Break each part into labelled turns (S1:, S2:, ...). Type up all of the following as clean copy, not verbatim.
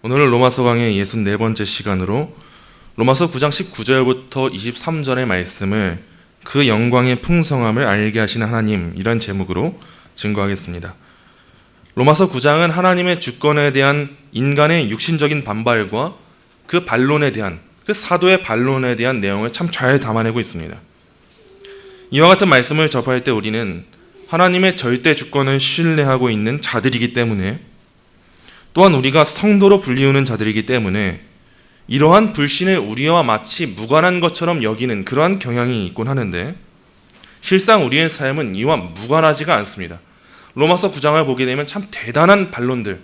S1: 오늘은 로마서 강의 64번째 시간으로 로마서 9장 19절부터 23절의 말씀을 그 영광의 풍성함을 알게 하시는 하나님, 이런 제목으로 증거하겠습니다. 로마서 9장은 하나님의 주권에 대한 인간의 육신적인 반발과 그 반론에 대한, 그 사도의 반론에 대한 내용을 참 잘 담아내고 있습니다. 이와 같은 말씀을 접할 때 우리는 하나님의 절대 주권을 신뢰하고 있는 자들이기 때문에, 또한 우리가 성도로 불리우는 자들이기 때문에 이러한 불신을 우리와 마치 무관한 것처럼 여기는 그러한 경향이 있곤 하는데, 실상 우리의 삶은 이와 무관하지가 않습니다. 로마서 9장을 보게 되면 참 대단한 반론들,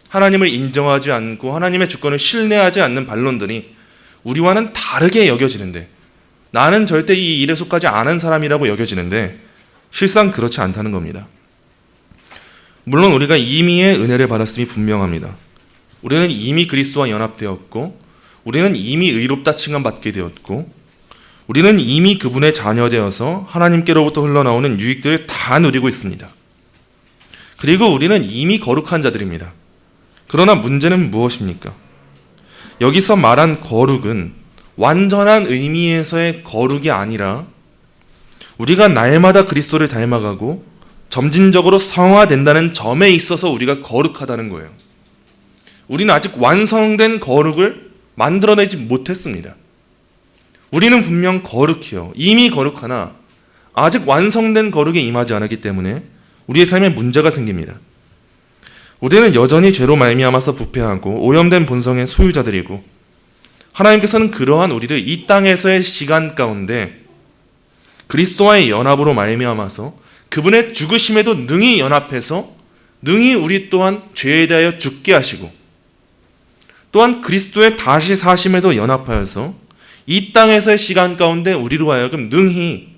S1: 하나님을 인정하지 않고 하나님의 주권을 신뢰하지 않는 반론들이 우리와는 다르게 여겨지는데, 나는 절대 이 일에 속하지 않은 사람이라고 여겨지는데 실상 그렇지 않다는 겁니다. 물론 우리가 임의의 은혜를 받았음이 분명합니다. 우리는 이미 그리스도와 연합되었고, 우리는 이미 의롭다 칭함받게 되었고, 우리는 이미 그분의 자녀되어서 하나님께로부터 흘러나오는 유익들을 다 누리고 있습니다. 그리고 우리는 이미 거룩한 자들입니다. 그러나 문제는 무엇입니까? 여기서 말한 거룩은 완전한 의미에서의 거룩이 아니라 우리가 날마다 그리스도를 닮아가고 점진적으로 성화된다는 점에 있어서 우리가 거룩하다는 거예요. 우리는 아직 완성된 거룩을 만들어내지 못했습니다. 우리는 분명 거룩해요. 이미 거룩하나 아직 완성된 거룩에 임하지 않았기 때문에 우리의 삶에 문제가 생깁니다. 우리는 여전히 죄로 말미암아서 부패하고 오염된 본성의 소유자들이고, 하나님께서는 그러한 우리를 이 땅에서의 시간 가운데 그리스도와의 연합으로 말미암아서 그분의 죽으심에도 능히 연합해서 능히 우리 또한 죄에 대하여 죽게 하시고, 또한 그리스도의 다시 사심에도 연합하여서 이 땅에서의 시간 가운데 우리로 하여금 능히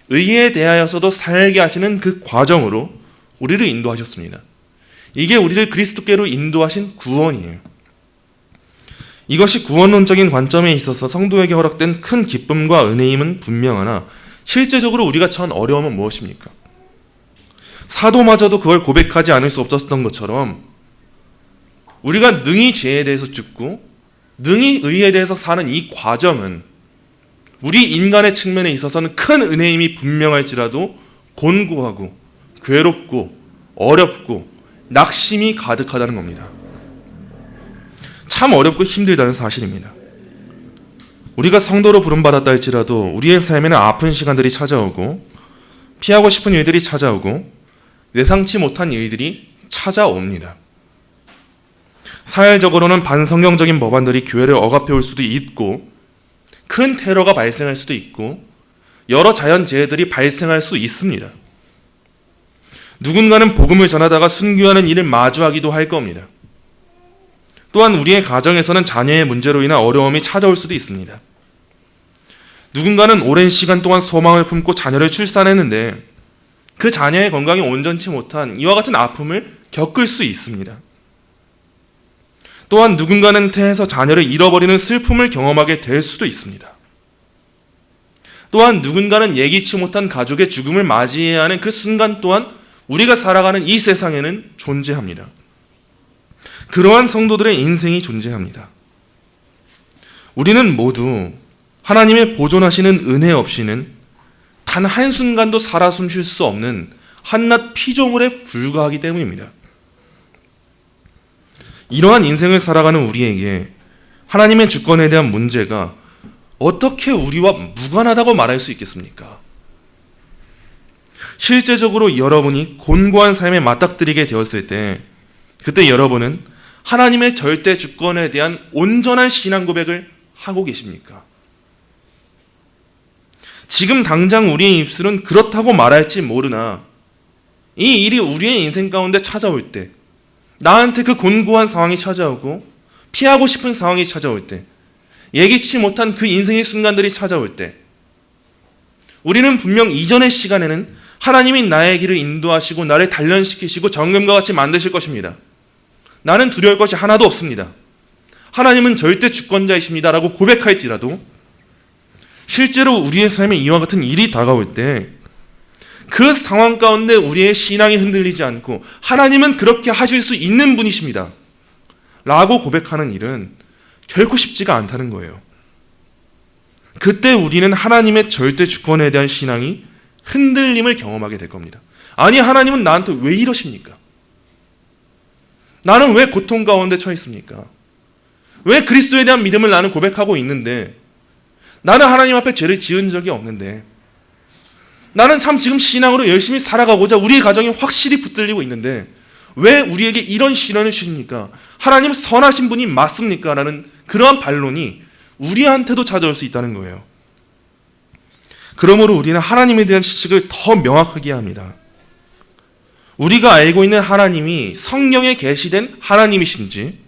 S1: 의에 대하여서도 살게 하시는 그 과정으로 우리를 인도하셨습니다. 이게 우리를 그리스도께로 인도하신 구원이에요. 이것이 구원론적인 관점에 있어서 성도에게 허락된 큰 기쁨과 은혜임은 분명하나, 실제적으로 우리가 처한 어려움은 무엇입니까? 사도마저도 그걸 고백하지 않을 수 없었던 것처럼 우리가 능히 죄에 대해서 죽고 능히 의에 대해서 사는 이 과정은 우리 인간의 측면에 있어서는 큰 은혜임이 분명할지라도 곤고하고 괴롭고 어렵고 낙심이 가득하다는 겁니다. 참 어렵고 힘들다는 사실입니다. 우리가 성도로 부름받았다 할지라도 우리의 삶에는 아픈 시간들이 찾아오고, 피하고 싶은 일들이 찾아오고, 예상치 못한 일들이 찾아옵니다. 사회적으로는 반성경적인 법안들이 교회를 억압해 올 수도 있고, 큰 테러가 발생할 수도 있고, 여러 자연재해들이 발생할 수 있습니다. 누군가는 복음을 전하다가 순교하는 일을 마주하기도 할 겁니다. 또한 우리의 가정에서는 자녀의 문제로 인한 어려움이 찾아올 수도 있습니다. 누군가는 오랜 시간 동안 소망을 품고 자녀를 출산했는데 그 자녀의 건강이 온전치 못한 이와 같은 아픔을 겪을 수 있습니다. 또한 누군가는 태에서 자녀를 잃어버리는 슬픔을 경험하게 될 수도 있습니다. 또한 누군가는 예기치 못한 가족의 죽음을 맞이해야 하는 그 순간 또한 우리가 살아가는 이 세상에는 존재합니다. 그러한 성도들의 인생이 존재합니다. 우리는 모두 하나님의 보존하시는 은혜 없이는 단 한순간도 살아 숨쉴 수 없는 한낱 피조물에 불과하기 때문입니다. 이러한 인생을 살아가는 우리에게 하나님의 주권에 대한 문제가 어떻게 우리와 무관하다고 말할 수 있겠습니까? 실제적으로 여러분이 곤고한 삶에 맞닥뜨리게 되었을 때, 그때 여러분은 하나님의 절대 주권에 대한 온전한 신앙 고백을 하고 계십니까? 지금 당장 우리의 입술은 그렇다고 말할지 모르나, 이 일이 우리의 인생 가운데 찾아올 때, 나한테 그 곤고한 상황이 찾아오고 피하고 싶은 상황이 찾아올 때, 예기치 못한 그 인생의 순간들이 찾아올 때, 우리는 분명 이전의 시간에는 하나님이 나의 길을 인도하시고 나를 단련시키시고 정금과 같이 만드실 것입니다. 나는 두려울 것이 하나도 없습니다. 하나님은 절대 주권자이십니다 라고 고백할지라도, 실제로 우리의 삶에 이와 같은 일이 다가올 때 그 상황 가운데 우리의 신앙이 흔들리지 않고, 하나님은 그렇게 하실 수 있는 분이십니다 라고 고백하는 일은 결코 쉽지가 않다는 거예요. 그때 우리는 하나님의 절대 주권에 대한 신앙이 흔들림을 경험하게 될 겁니다. 아니, 하나님은 나한테 왜 이러십니까? 나는 왜 고통 가운데 처해 있습니까? 왜 그리스도에 대한 믿음을 나는 고백하고 있는데, 나는 하나님 앞에 죄를 지은 적이 없는데, 나는 참 지금 신앙으로 열심히 살아가고자 우리의 가정이 확실히 붙들리고 있는데 왜 우리에게 이런 시련을 주십니까? 하나님 선하신 분이 맞습니까? 라는 그러한 반론이 우리한테도 찾아올 수 있다는 거예요. 그러므로 우리는 하나님에 대한 지식을 더 명확하게 합니다. 우리가 알고 있는 하나님이 성령에 계시된 하나님이신지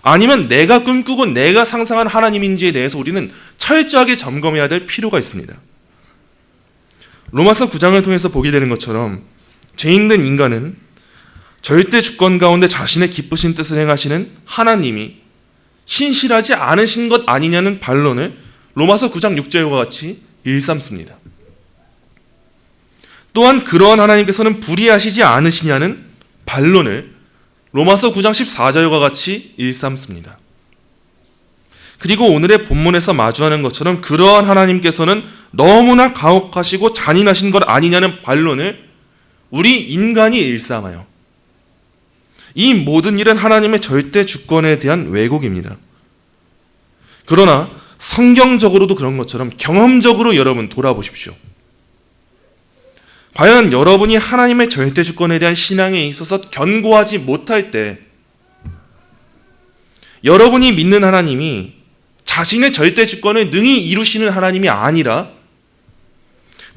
S1: 아니면 내가 꿈꾸고 내가 상상한 하나님인지에 대해서 우리는 철저하게 점검해야 될 필요가 있습니다. 로마서 9장을 통해서 보게 되는 것처럼 죄인된 인간은 절대 주권 가운데 자신의 기쁘신 뜻을 행하시는 하나님이 신실하지 않으신 것 아니냐는 반론을 로마서 9장 6절과 같이 일삼습니다. 또한 그러한 하나님께서는 불의하시지 않으시냐는 반론을 로마서 9장 14절과 같이 일삼습니다. 그리고 오늘의 본문에서 마주하는 것처럼 그러한 하나님께서는 너무나 가혹하시고 잔인하신 것 아니냐는 반론을 우리 인간이 일삼아요. 이 모든 일은 하나님의 절대 주권에 대한 왜곡입니다. 그러나 성경적으로도 그런 것처럼 경험적으로 여러분 돌아보십시오. 과연 여러분이 하나님의 절대 주권에 대한 신앙에 있어서 견고하지 못할 때 여러분이 믿는 하나님이 자신의 절대 주권을 능히 이루시는 하나님이 아니라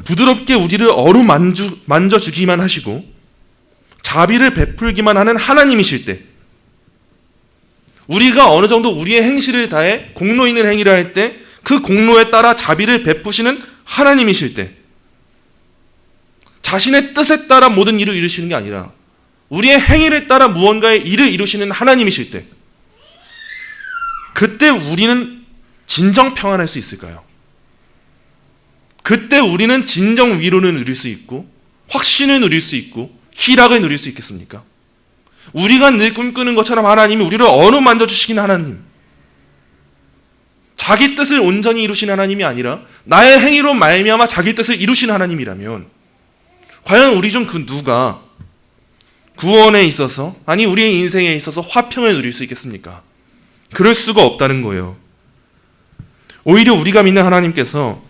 S1: 부드럽게 우리를 어루만져주기만 하시고 자비를 베풀기만 하는 하나님이실 때, 우리가 어느 정도 우리의 행실을 다해 공로 있는 행위를 할 때 그 공로에 따라 자비를 베푸시는 하나님이실 때, 자신의 뜻에 따라 모든 일을 이루시는 게 아니라 우리의 행위를 따라 무언가의 일을 이루시는 하나님이실 때, 그때 우리는 진정 평안할 수 있을까요? 그때 우리는 진정 위로는 누릴 수 있고 확신을 누릴 수 있고 희락을 누릴 수 있겠습니까? 우리가 늘 꿈꾸는 것처럼 하나님이 우리를 어루만져 주시는 하나님, 자기 뜻을 온전히 이루시는 하나님이 아니라 나의 행위로 말미암아 자기 뜻을 이루시는 하나님이라면 과연 우리 중 그 누가 구원에 있어서, 아니 우리의 인생에 있어서 화평을 누릴 수 있겠습니까? 그럴 수가 없다는 거예요. 오히려 우리가 믿는 하나님께서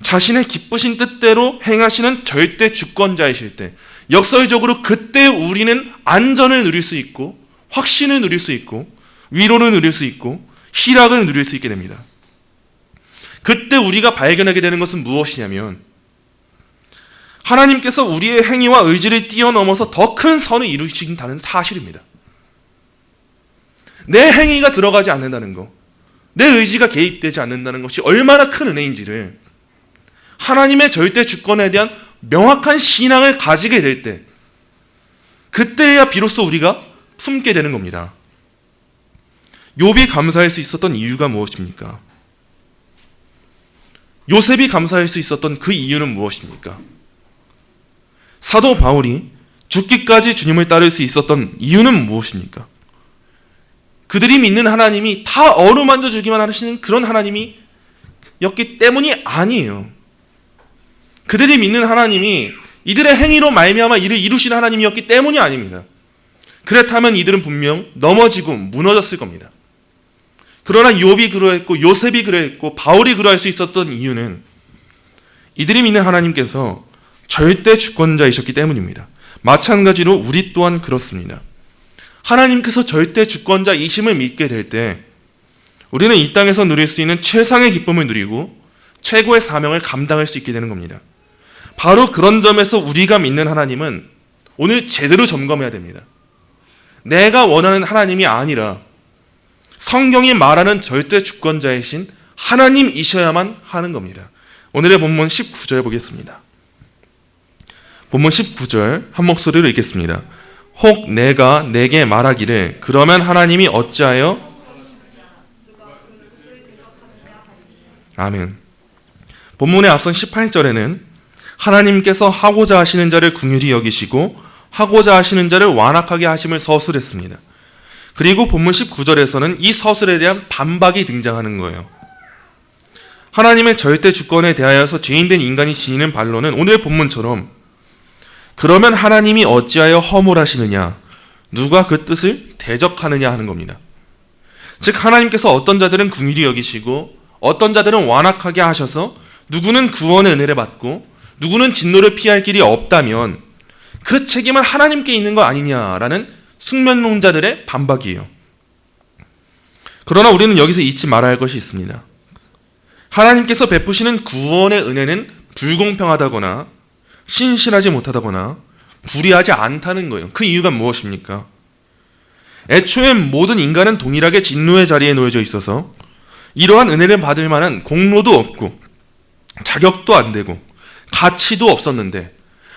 S1: 자신의 기쁘신 뜻대로 행하시는 절대 주권자이실 때, 역설적으로 그때 우리는 안전을 누릴 수 있고 확신을 누릴 수 있고 위로를 누릴 수 있고 희락을 누릴 수 있게 됩니다. 그때 우리가 발견하게 되는 것은 무엇이냐면 하나님께서 우리의 행위와 의지를 뛰어넘어서 더 큰 선을 이루신다는 사실입니다. 내 행위가 들어가지 않는다는 것, 내 의지가 개입되지 않는다는 것이 얼마나 큰 은혜인지를 하나님의 절대 주권에 대한 명확한 신앙을 가지게 될 때, 그때야 비로소 우리가 품게 되는 겁니다. 욥이 감사할 수 있었던 이유가 무엇입니까? 요셉이 감사할 수 있었던 그 이유는 무엇입니까? 사도 바울이 죽기까지 주님을 따를 수 있었던 이유는 무엇입니까? 그들이 믿는 하나님이 다 어루만져 주기만 하시는 그런 하나님이었기 때문이 아니에요. 그들이 믿는 하나님이 이들의 행위로 말미암아 이를 이루시는 하나님이었기 때문이 아닙니다. 그렇다면 이들은 분명 넘어지고 무너졌을 겁니다. 그러나 욥이 그러했고 요셉이 그러했고 바울이 그러할 수 있었던 이유는 이들이 믿는 하나님께서 절대 주권자이셨기 때문입니다. 마찬가지로 우리 또한 그렇습니다. 하나님께서 절대 주권자이심을 믿게 될 때 우리는 이 땅에서 누릴 수 있는 최상의 기쁨을 누리고 최고의 사명을 감당할 수 있게 되는 겁니다. 바로 그런 점에서 우리가 믿는 하나님은 오늘 제대로 점검해야 됩니다. 내가 원하는 하나님이 아니라 성경이 말하는 절대 주권자이신 하나님이셔야만 하는 겁니다. 오늘의 본문 19절 보겠습니다. 본문 19절 한 목소리로 읽겠습니다. 혹 내가 내게 말하기를 그러면 하나님이 어찌하여 아멘. 본문에 앞선 18절에는 하나님께서 하고자 하시는 자를 긍휼히 여기시고 하고자 하시는 자를 완악하게 하심을 서술했습니다. 그리고 본문 19절에서는 이 서술에 대한 반박이 등장하는 거예요. 하나님의 절대 주권에 대하여서 죄인된 인간이 지니는 반론은 오늘 본문처럼 그러면 하나님이 어찌하여 허물하시느냐, 누가 그 뜻을 대적하느냐 하는 겁니다. 즉 하나님께서 어떤 자들은 긍휼히 여기시고 어떤 자들은 완악하게 하셔서 누구는 구원의 은혜를 받고 누구는 진노를 피할 길이 없다면 그 책임은 하나님께 있는 거 아니냐라는 숙면론자들의 반박이에요. 그러나 우리는 여기서 잊지 말아야 할 것이 있습니다. 하나님께서 베푸시는 구원의 은혜는 불공평하다거나 신실하지 못하다거나 불의하지 않다는 거예요. 그 이유가 무엇입니까? 애초에 모든 인간은 동일하게 진노의 자리에 놓여져 있어서 이러한 은혜를 받을 만한 공로도 없고 자격도 안 되고 가치도 없었는데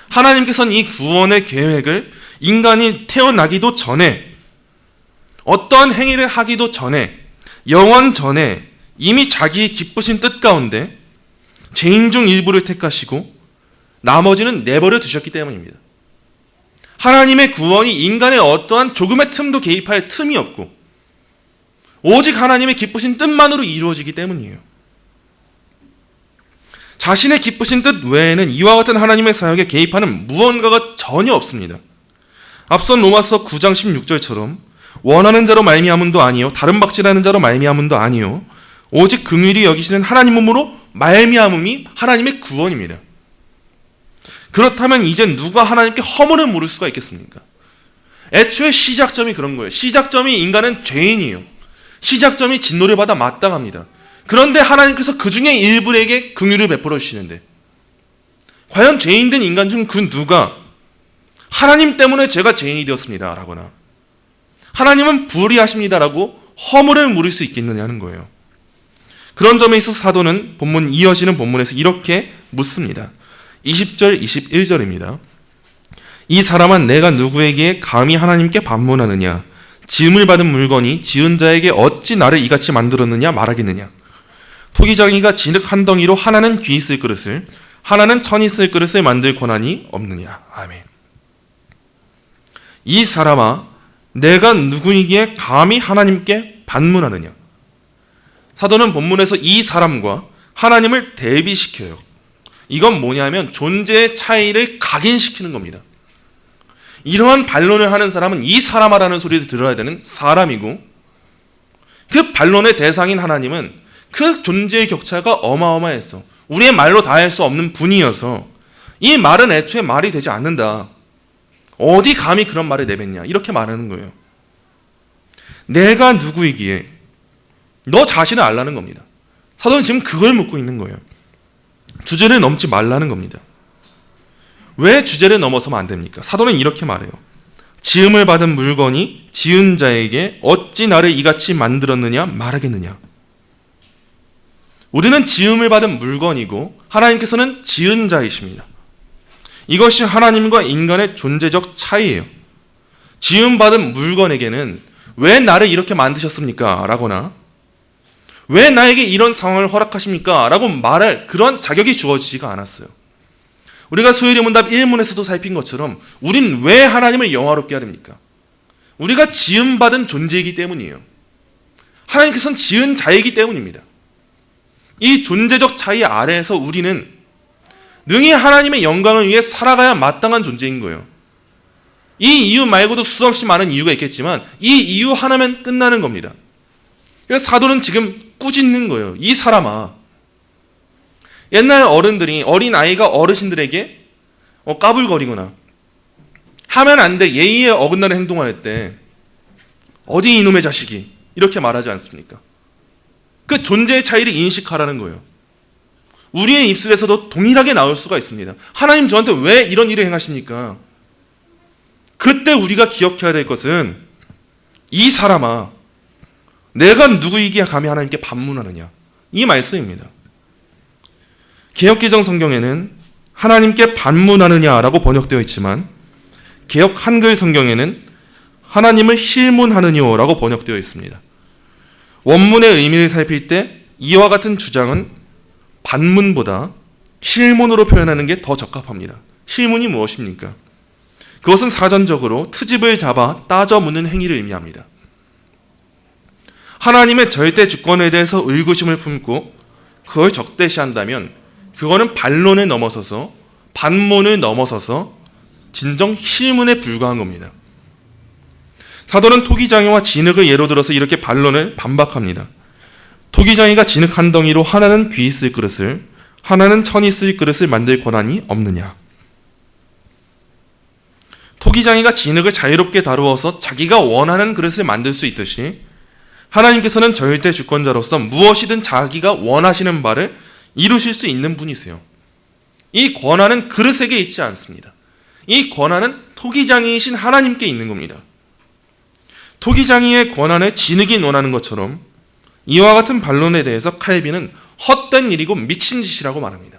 S1: 하나님께서는 이 구원의 계획을 인간이 태어나기도 전에 어떠한 행위를 하기도 전에 영원 전에 이미 자기의 기쁘신 뜻 가운데 죄인 중 일부를 택하시고 나머지는 내버려 두셨기 때문입니다. 하나님의 구원이 인간의 어떠한 조금의 틈도 개입할 틈이 없고 오직 하나님의 기쁘신 뜻만으로 이루어지기 때문이에요. 자신의 기쁘신 뜻 외에는 이와 같은 하나님의 사역에 개입하는 무언가가 전혀 없습니다. 앞선 로마서 9장 16절처럼 원하는 자로 말미암음도 아니요 다른 박질하는 자로 말미암음도 아니요 오직 긍휼히 여기시는 하나님으로 말미암음이 하나님의 구원입니다. 그렇다면 이제 누가 하나님께 허물을 물을 수가 있겠습니까? 애초에 시작점이 그런 거예요. 시작점이 인간은 죄인이에요. 시작점이 진노를 받아 마땅합니다. 그런데 하나님께서 그 중에 일부에게 긍휼을 베풀어 주시는데 과연 죄인된 인간 중 그 누가 하나님 때문에 제가 죄인이 되었습니다 라거나 하나님은 불의하십니다라고 허물을 물을 수 있겠느냐는 거예요. 그런 점에 있어서 사도는 이어지는 본문에서 이렇게 묻습니다. 20절 21절입니다. 이 사람은 내가 누구에게 감히 하나님께 반문하느냐, 지음을 받은 물건이 지은 자에게 어찌 나를 이같이 만들었느냐 말하겠느냐. 토기장이가 진흙 한 덩이로 하나는 귀 쓸 그릇을 하나는 천이 쓸 그릇을 만들 권한이 없느냐. 아멘. 이 사람아 내가 누구이기에 감히 하나님께 반문하느냐. 사도는 본문에서 이 사람과 하나님을 대비시켜요. 이건 뭐냐면 존재의 차이를 각인시키는 겁니다. 이러한 반론을 하는 사람은 이 사람아라는 소리를 들어야 되는 사람이고 그 반론의 대상인 하나님은 그 존재의 격차가 어마어마했어. 우리의 말로 다 할 수 없는 분이어서 이 말은 애초에 말이 되지 않는다. 어디 감히 그런 말을 내뱉냐 이렇게 말하는 거예요. 내가 누구이기에 너 자신을 알라는 겁니다. 사도는 지금 그걸 묻고 있는 거예요. 주제를 넘지 말라는 겁니다. 왜 주제를 넘어서면 안 됩니까? 사도는 이렇게 말해요. 지음을 받은 물건이 지은 자에게 어찌 나를 이같이 만들었느냐 말하겠느냐. 우리는 지음을 받은 물건이고 하나님께서는 지은 자이십니다. 이것이 하나님과 인간의 존재적 차이예요. 지음받은 물건에게는 왜 나를 이렇게 만드셨습니까? 라거나 왜 나에게 이런 상황을 허락하십니까? 라고 말할 그런 자격이 주어지지가 않았어요. 우리가 수요일의 문답 1문에서도 살핀 것처럼 우린 왜 하나님을 영화롭게 하렵니까? 우리가 지음받은 존재이기 때문이에요. 하나님께서는 지은 자이기 때문입니다. 이 존재적 차이 아래에서 우리는 능히 하나님의 영광을 위해 살아가야 마땅한 존재인 거예요. 이 이유 말고도 수없이 많은 이유가 있겠지만 이 이유 하나면 끝나는 겁니다. 그래서 사도는 지금 꾸짖는 거예요. 이 사람아, 옛날 어른들이 어린 아이가 어르신들에게 까불거리거나 하면 안 돼 예의에 어긋나는 행동을 할 때 어디 이놈의 자식이 이렇게 말하지 않습니까? 그 존재의 차이를 인식하라는 거예요. 우리의 입술에서도 동일하게 나올 수가 있습니다. 하나님 저한테 왜 이런 일을 행하십니까? 그때 우리가 기억해야 될 것은 이 사람아 내가 누구이기에 감히 하나님께 반문하느냐 이 말씀입니다. 개역개정 성경에는 하나님께 반문하느냐라고 번역되어 있지만 개역 한글 성경에는 하나님을 힐문하느냐라고 번역되어 있습니다. 원문의 의미를 살필 때 이와 같은 주장은 반문보다 힐문으로 표현하는 게 더 적합합니다. 힐문이 무엇입니까? 그것은 사전적으로 트집을 잡아 따져 묻는 행위를 의미합니다. 하나님의 절대 주권에 대해서 의구심을 품고 그걸 적대시한다면 그거는 반론을 넘어서서 반문을 넘어서서 진정 희문에 불과한 겁니다. 사도는 토기장이와 진흙을 예로 들어서 이렇게 반론을 반박합니다. 토기장이가 진흙 한 덩이로 하나는 귀 쓸 그릇을 하나는 천이 쓸 그릇을 만들 권한이 없느냐. 토기장이가 진흙을 자유롭게 다루어서 자기가 원하는 그릇을 만들 수 있듯이 하나님께서는 절대 주권자로서 무엇이든 자기가 원하시는 바를 이루실 수 있는 분이세요. 이 권한은 그릇에게 있지 않습니다. 이 권한은 토기장이이신 하나님께 있는 겁니다. 토기장이의 권한을 진흙이 논하는 것처럼 이와 같은 반론에 대해서 칼빈은 헛된 일이고 미친 짓이라고 말합니다.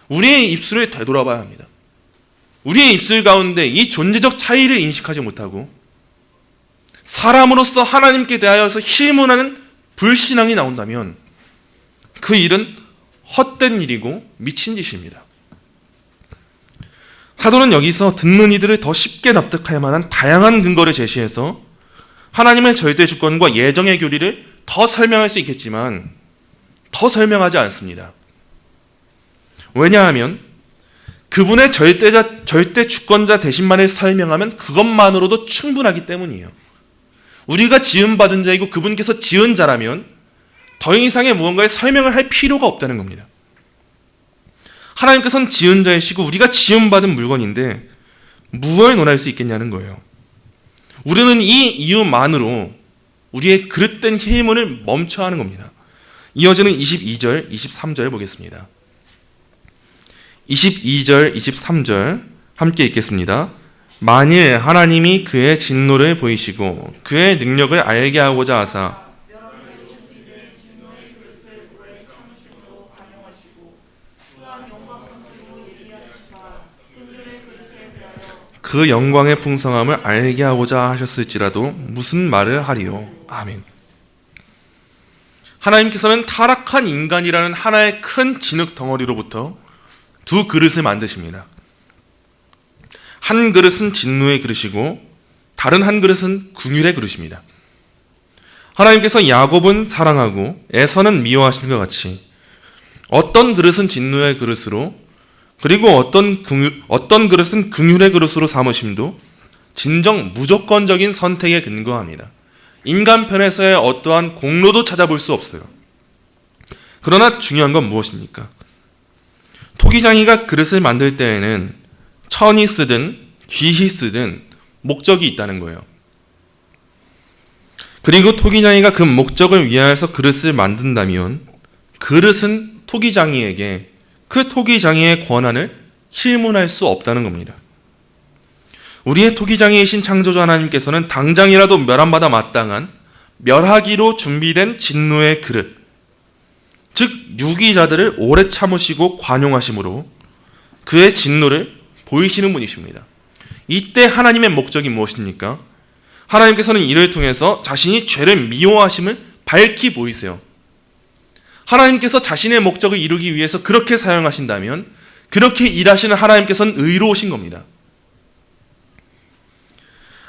S1: 우리의 입술을 되돌아봐야 합니다. 우리의 입술 가운데 이 존재적 차이를 인식하지 못하고 사람으로서 하나님께 대하여서 희문하는 불신앙이 나온다면 그 일은 헛된 일이고 미친 짓입니다. 사도는 여기서 듣는 이들을 더 쉽게 납득할 만한 다양한 근거를 제시해서 하나님의 절대 주권과 예정의 교리를 더 설명할 수 있겠지만 더 설명하지 않습니다. 왜냐하면 그분의 절대 주권자 되신만을 설명하면 그것만으로도 충분하기 때문이에요. 우리가 지음받은 자이고 그분께서 지은 자라면 더 이상의 무언가의 설명을 할 필요가 없다는 겁니다. 하나님께서는 지은 자이시고 우리가 지음받은 물건인데 무엇을 논할 수 있겠냐는 거예요. 우리는 이 이유만으로 우리의 그릇된 희문을 멈춰야 하는 겁니다. 이어지는 22절, 23절 보겠습니다. 22절, 23절 함께 읽겠습니다. 만일 하나님이 그의 진노를 보이시고 그의 능력을 알게 하고자 하사 그 영광의 풍성함을 알게 하고자 하셨을지라도 무슨 말을 하리요. 아멘. 하나님께서는 타락한 인간이라는 하나의 큰 진흙 덩어리로부터 두 그릇을 만드십니다. 한 그릇은 진노의 그릇이고 다른 한 그릇은 긍휼의 그릇입니다. 하나님께서 야곱은 사랑하고 에서는 미워하신 것 같이 어떤 그릇은 진노의 그릇으로 그리고 어떤 그릇은 긍휼의 그릇으로 삼으심도 진정 무조건적인 선택에 근거합니다. 인간 편에서의 어떠한 공로도 찾아볼 수 없어요. 그러나 중요한 건 무엇입니까? 토기장이가 그릇을 만들 때에는 천이 쓰든 귀히 쓰든 목적이 있다는 거예요. 그리고 토기장이가 그 목적을 위하여서 그릇을 만든다면 그릇은 토기장이에게 그 토기장이의 권한을 실문할 수 없다는 겁니다. 우리의 토기장이이신 창조주 하나님께서는 당장이라도 멸함받아 마땅한 멸하기로 준비된 진노의 그릇, 즉 유기자들을 오래 참으시고 관용하심으로 그의 진노를 보이시는 분이십니다. 이때 하나님의 목적이 무엇입니까? 하나님께서는 이를 통해서 자신이 죄를 미워하심을 밝히 보이세요. 하나님께서 자신의 목적을 이루기 위해서 그렇게 사용하신다면 그렇게 일하시는 하나님께서는 의로우신 겁니다.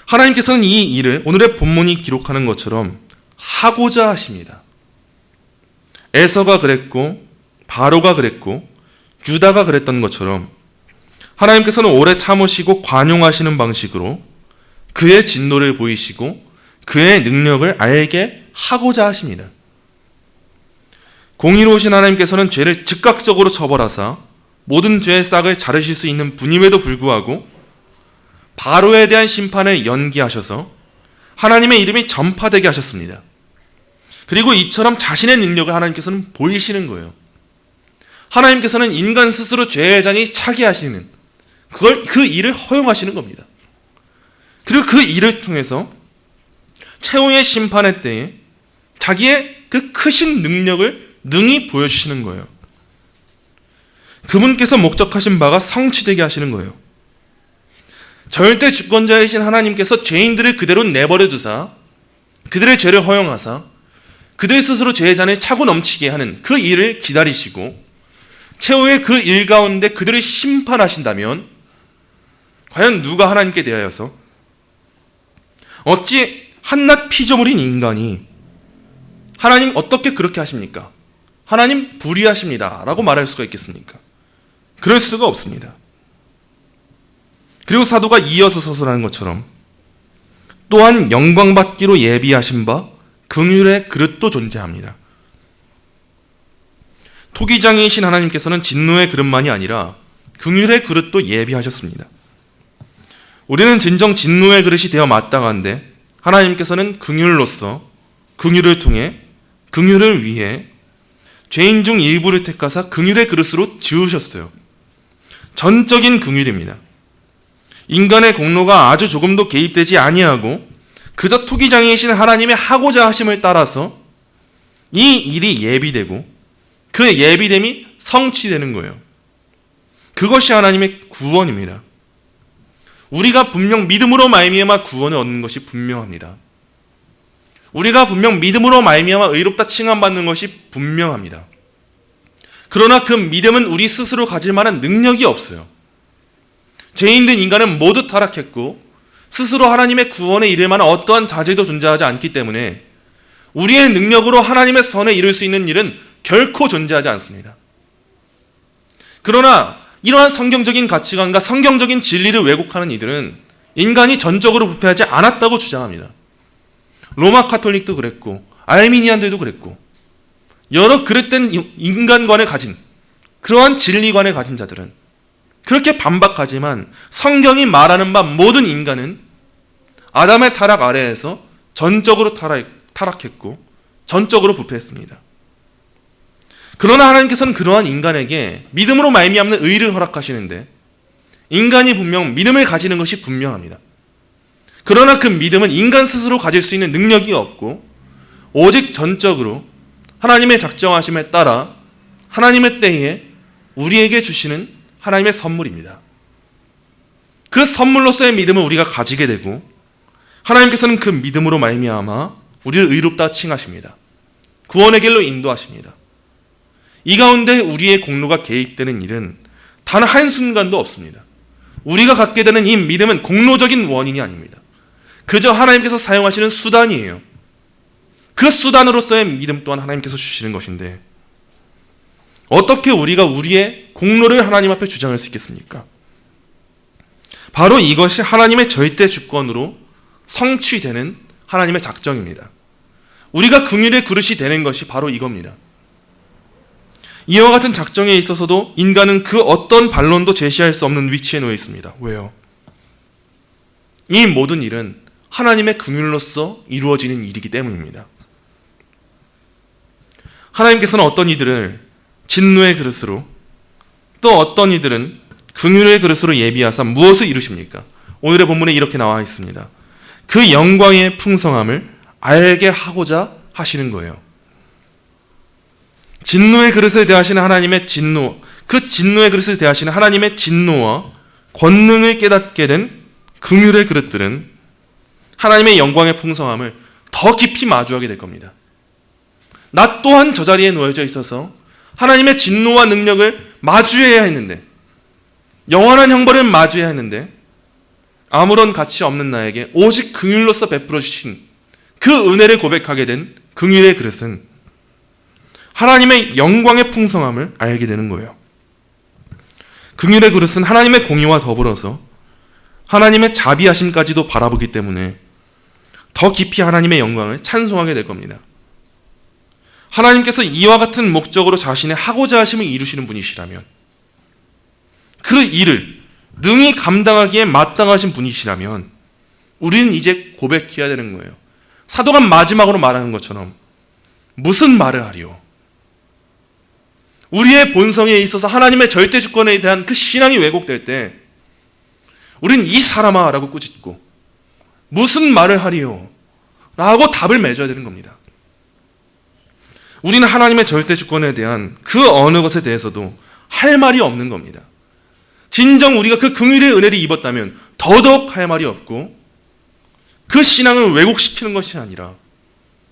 S1: 하나님께서는 이 일을 오늘의 본문이 기록하는 것처럼 하고자 하십니다. 에서가 그랬고 바로가 그랬고 유다가 그랬던 것처럼 하나님께서는 오래 참으시고 관용하시는 방식으로 그의 진노를 보이시고 그의 능력을 알게 하고자 하십니다. 공의로우신 하나님께서는 죄를 즉각적으로 처벌하사 모든 죄의 싹을 자르실 수 있는 분임에도 불구하고 바로에 대한 심판을 연기하셔서 하나님의 이름이 전파되게 하셨습니다. 그리고 이처럼 자신의 능력을 하나님께서는 보이시는 거예요. 하나님께서는 인간 스스로 죄의 잔이 차게 하시는 그 일을 허용하시는 겁니다. 그리고 그 일을 통해서 최후의 심판의 때에 자기의 그 크신 능력을 능히 보여주시는 거예요. 그분께서 목적하신 바가 성취되게 하시는 거예요. 절대 주권자이신 하나님께서 죄인들을 그대로 내버려 두사 그들의 죄를 허용하사 그들 스스로 죄의 잔을 차고 넘치게 하는 그 일을 기다리시고 최후의 그 일 가운데 그들을 심판하신다면 과연 누가 하나님께 대하여서 어찌 한낱 피조물인 인간이 하나님 어떻게 그렇게 하십니까? 하나님 불의하십니다 라고 말할 수가 있겠습니까? 그럴 수가 없습니다. 그리고 사도가 이어서 서술하는 것처럼 또한 영광받기로 예비하신 바 긍휼의 그릇도 존재합니다. 토기장이신 하나님께서는 진노의 그릇만이 아니라 긍휼의 그릇도 예비하셨습니다. 우리는 진정 진노의 그릇이 되어 마땅한데 하나님께서는 긍휼로서 긍휼을 통해 긍휼을 위해 죄인 중 일부를 택하사 긍휼의 그릇으로 지으셨어요. 전적인 긍휼입니다. 인간의 공로가 아주 조금도 개입되지 아니하고 그저 토기장이신 하나님의 하고자 하심을 따라서 이 일이 예비되고 그 예비됨이 성취되는 거예요. 그것이 하나님의 구원입니다. 우리가 분명 믿음으로 말미암아 구원을 얻는 것이 분명합니다. 우리가 분명 믿음으로 말미암아 의롭다 칭함받는 것이 분명합니다. 그러나 그 믿음은 우리 스스로 가질 만한 능력이 없어요. 죄인된 인간은 모두 타락했고 스스로 하나님의 구원에 이를 만한 어떠한 자질도 존재하지 않기 때문에 우리의 능력으로 하나님의 선에 이룰 수 있는 일은 결코 존재하지 않습니다. 그러나 이러한 성경적인 가치관과 성경적인 진리를 왜곡하는 이들은 인간이 전적으로 부패하지 않았다고 주장합니다. 로마 카톨릭도 그랬고 알미니안들도 그랬고 여러 그릇된 인간관을 가진 그러한 진리관을 가진 자들은 그렇게 반박하지만 성경이 말하는 바 모든 인간은 아담의 타락 아래에서 전적으로 타락했고 전적으로 부패했습니다. 그러나 하나님께서는 그러한 인간에게 믿음으로 말미암는 의를 허락하시는데 인간이 분명 믿음을 가지는 것이 분명합니다. 그러나 그 믿음은 인간 스스로 가질 수 있는 능력이 없고 오직 전적으로 하나님의 작정하심에 따라 하나님의 때에 우리에게 주시는 하나님의 선물입니다. 그 선물로서의 믿음을 우리가 가지게 되고 하나님께서는 그 믿음으로 말미암아 우리를 의롭다 칭하십니다. 구원의 길로 인도하십니다. 이 가운데 우리의 공로가 개입되는 일은 단 한순간도 없습니다. 우리가 갖게 되는 이 믿음은 공로적인 원인이 아닙니다. 그저 하나님께서 사용하시는 수단이에요. 그 수단으로서의 믿음 또한 하나님께서 주시는 것인데 어떻게 우리가 우리의 공로를 하나님 앞에 주장할 수 있겠습니까? 바로 이것이 하나님의 절대 주권으로 성취되는 하나님의 작정입니다. 우리가 긍휼의 그릇이 되는 것이 바로 이겁니다. 이와 같은 작정에 있어서도 인간은 그 어떤 반론도 제시할 수 없는 위치에 놓여 있습니다. 왜요? 이 모든 일은 하나님의 긍휼로서 이루어지는 일이기 때문입니다. 하나님께서는 어떤 이들을 진노의 그릇으로 또 어떤 이들은 긍휼의 그릇으로 예비하사 무엇을 이루십니까? 오늘의 본문에 이렇게 나와 있습니다. 그 영광의 풍성함을 알게 하고자 하시는 거예요. 진노의 그릇을 대하시는 하나님의 진노, 그 진노의 그릇을 대하시는 하나님의 진노와 권능을 깨닫게 된 긍휼의 그릇들은 하나님의 영광의 풍성함을 더 깊이 마주하게 될 겁니다. 나 또한 저 자리에 놓여져 있어서 하나님의 진노와 능력을 마주해야 했는데, 영원한 형벌을 마주해야 했는데 아무런 가치 없는 나에게 오직 긍휼로서 베풀어 주신 그 은혜를 고백하게 된 긍휼의 그릇은 하나님의 영광의 풍성함을 알게 되는 거예요. 긍휼의 그릇은 하나님의 공의와 더불어서 하나님의 자비하심까지도 바라보기 때문에 더 깊이 하나님의 영광을 찬송하게 될 겁니다. 하나님께서 이와 같은 목적으로 자신의 하고자 하심을 이루시는 분이시라면, 그 일을 능히 감당하기에 마땅하신 분이시라면 우리는 이제 고백해야 되는 거예요. 사도가 마지막으로 말하는 것처럼 무슨 말을 하리요? 우리의 본성에 있어서 하나님의 절대 주권에 대한 그 신앙이 왜곡될 때 우린 이 사람아 라고 꾸짖고 무슨 말을 하리요? 라고 답을 맺어야 되는 겁니다. 우리는 하나님의 절대 주권에 대한 그 어느 것에 대해서도 할 말이 없는 겁니다. 진정 우리가 그 긍휼의 은혜를 입었다면 더더욱 할 말이 없고 그 신앙을 왜곡시키는 것이 아니라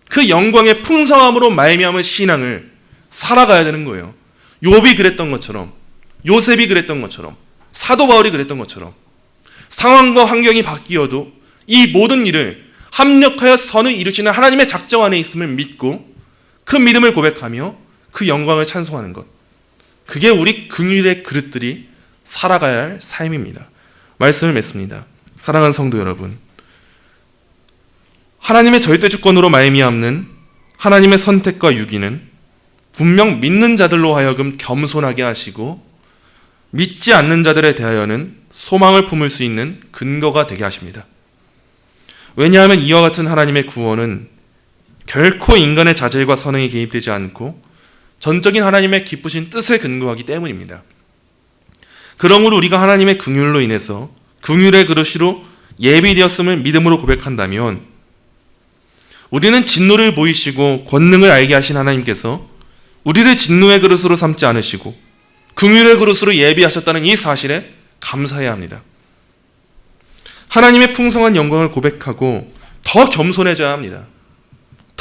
S1: 그 영광의 풍성함으로 말미암은 신앙을 살아가야 되는 거예요. 욥이 그랬던 것처럼, 요셉이 그랬던 것처럼, 사도 바울이 그랬던 것처럼 상황과 환경이 바뀌어도 이 모든 일을 합력하여 선을 이루시는 하나님의 작정 안에 있음을 믿고 그 믿음을 고백하며 그 영광을 찬송하는 것, 그게 우리 긍휼의 그릇들이 살아가야 할 삶입니다. 말씀을 맺습니다. 사랑하는 성도 여러분, 하나님의 절대 주권으로 말미암는 하나님의 선택과 유기는 분명 믿는 자들로 하여금 겸손하게 하시고 믿지 않는 자들에 대하여는 소망을 품을 수 있는 근거가 되게 하십니다. 왜냐하면 이와 같은 하나님의 구원은 결코 인간의 자질과 선행에 개입되지 않고 전적인 하나님의 기쁘신 뜻에 근거하기 때문입니다. 그러므로 우리가 하나님의 긍휼로 인해서 긍휼의 그릇으로 예비되었음을 믿음으로 고백한다면 우리는 진노를 보이시고 권능을 알게 하신 하나님께서 우리를 진노의 그릇으로 삼지 않으시고 긍휼의 그릇으로 예비하셨다는 이 사실에 감사해야 합니다. 하나님의 풍성한 영광을 고백하고 더 겸손해져야 합니다.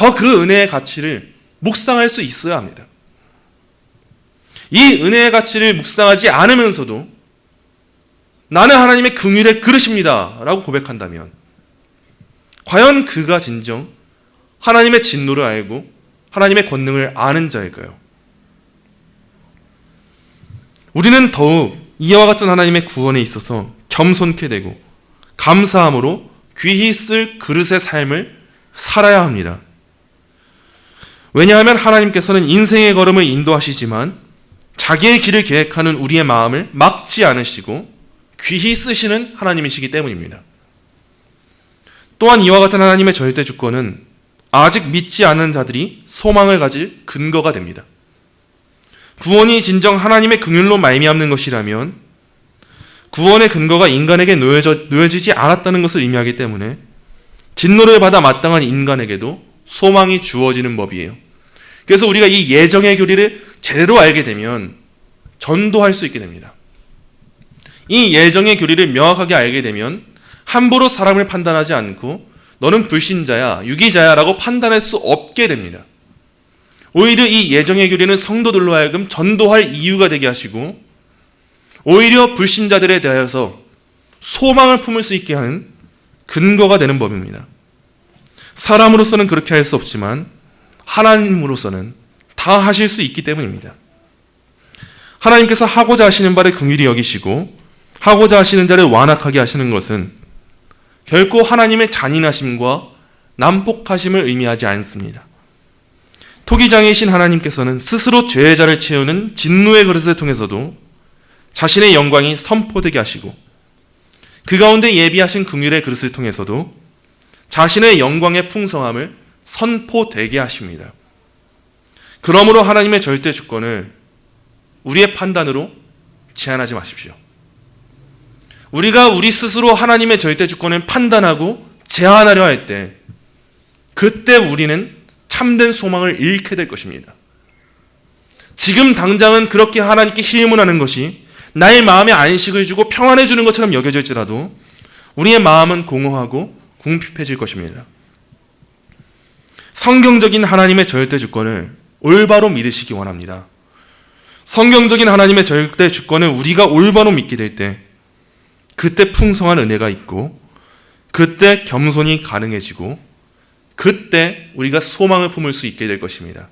S1: 더 그 은혜의 가치를 묵상할 수 있어야 합니다. 이 은혜의 가치를 묵상하지 않으면서도 나는 하나님의 긍휼의 그릇입니다 라고 고백한다면 과연 그가 진정 하나님의 진노를 알고 하나님의 권능을 아는 자일까요? 우리는 더욱 이와 같은 하나님의 구원에 있어서 겸손케 되고 감사함으로 귀히 쓸 그릇의 삶을 살아야 합니다. 왜냐하면 하나님께서는 인생의 걸음을 인도하시지만 자기의 길을 계획하는 우리의 마음을 막지 않으시고 귀히 쓰시는 하나님이시기 때문입니다. 또한 이와 같은 하나님의 절대 주권은 아직 믿지 않는 자들이 소망을 가질 근거가 됩니다. 구원이 진정 하나님의 긍휼로 말미암는 것이라면 구원의 근거가 인간에게 놓여지지 않았다는 것을 의미하기 때문에 진노를 받아 마땅한 인간에게도 소망이 주어지는 법이에요. 그래서 우리가 이 예정의 교리를 제대로 알게 되면 전도할 수 있게 됩니다. 이 예정의 교리를 명확하게 알게 되면 함부로 사람을 판단하지 않고 너는 불신자야, 유기자야 라고 판단할 수 없게 됩니다. 오히려 이 예정의 교리는 성도들로 하여금 전도할 이유가 되게 하시고 오히려 불신자들에 대하여서 소망을 품을 수 있게 하는 근거가 되는 법입니다. 사람으로서는 그렇게 할 수 없지만 하나님으로서는 다 하실 수 있기 때문입니다. 하나님께서 하고자 하시는 바를 긍휼히 여기시고 하고자 하시는 자를 완악하게 하시는 것은 결코 하나님의 잔인하심과 난폭하심을 의미하지 않습니다. 토기장이신 하나님께서는 스스로 죄자를 채우는 진노의 그릇을 통해서도 자신의 영광이 선포되게 하시고 그 가운데 예비하신 긍휼의 그릇을 통해서도 자신의 영광의 풍성함을 선포되게 하십니다. 그러므로 하나님의 절대 주권을 우리의 판단으로 제한하지 마십시오. 우리가 우리 스스로 하나님의 절대 주권을 판단하고 제한하려 할 때 그때 우리는 참된 소망을 잃게 될 것입니다. 지금 당장은 그렇게 하나님께 힘을 것이 나의 마음에 안식을 주고 평안해 주는 것처럼 여겨질지라도 우리의 마음은 공허하고 궁핍해질 것입니다. 성경적인 하나님의 절대 주권을 올바로 믿으시기 원합니다. 성경적인 하나님의 절대 주권을 우리가 올바로 믿게 될 때 그때 풍성한 은혜가 있고 그때 겸손이 가능해지고 그때 우리가 소망을 품을 수 있게 될 것입니다.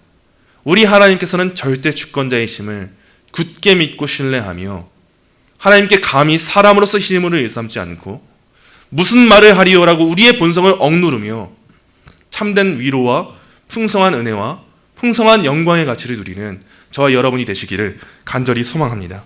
S1: 우리 하나님께서는 절대 주권자이심을 굳게 믿고 신뢰하며 하나님께 감히 사람으로서 힘을 일삼지 않고 무슨 말을 하리요라고 우리의 본성을 억누르며 참된 위로와 풍성한 은혜와 풍성한 영광의 가치를 누리는 저와 여러분이 되시기를 간절히 소망합니다.